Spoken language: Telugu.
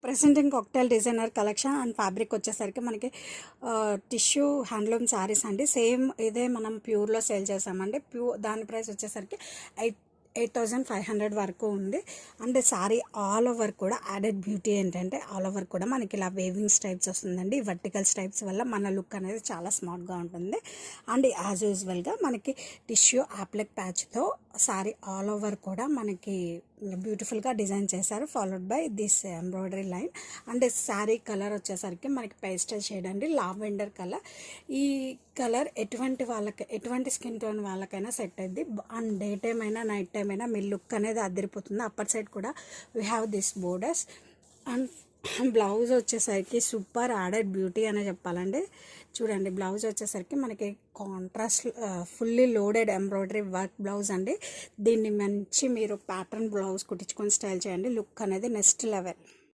Presenting cocktail designer collection and fabric వచ్చేసరికి మనకి టిష్యూ హ్యాండ్లూమ్ శారీస్ అండి. సేమ్ ఇదే మనం ప్యూర్లో సేల్ చేసామండి. దాని ప్రైస్ వచ్చేసరికి 8,500 వరకు ఉంది. అండ్ శారీ ఆల్ ఓవర్ కూడా యాడెడ్ బ్యూటీ ఏంటంటే ఆల్ ఓవర్ కూడా మనకి ఇలా వేవింగ్స్ టైప్స్ వస్తుందండి. వర్టికల్ స్టైప్స్ వల్ల మన లుక్ అనేది చాలా స్మార్ట్గా ఉంటుంది. అండ్ యాజ్ యూజువల్గా మనకి టిష్యూ యాప్లెక్ ప్యాచ్తో శారీ ఆల్ ఓవర్ కూడా మనకి బ్యూటిఫుల్గా డిజైన్ చేశారు, followed by this embroidery line. And sari colour వచ్చేసరికి మనకి పేస్టల్ షేడ్ అండి, లావెండర్ కలర్. ఈ కలర్ ఎటువంటి స్కిన్ టోన్ వాళ్ళకైనా సెట్ అయింది. అండ్ డే టైం అయినా నైట్ టైం అయినా మీ లుక్ అనేది అదిరిపోతుంది. అప్పర్ సైడ్ కూడా we have this borders. And blouse వచ్చేసరికి సూపర్ యాడెడ్ బ్యూటీ అనే చెప్పాలండి. చూడండి, బ్లౌజ్ వచ్చేసరికి మనకి contrast fully loaded embroidery work blouse అండి. దీన్ని మంచి మీరు ప్యాటర్న్ బ్లౌజ్ కుట్టించుకొని స్టైల్ చేయండి, లుక్ అనేది నెక్స్ట్ లెవెల్.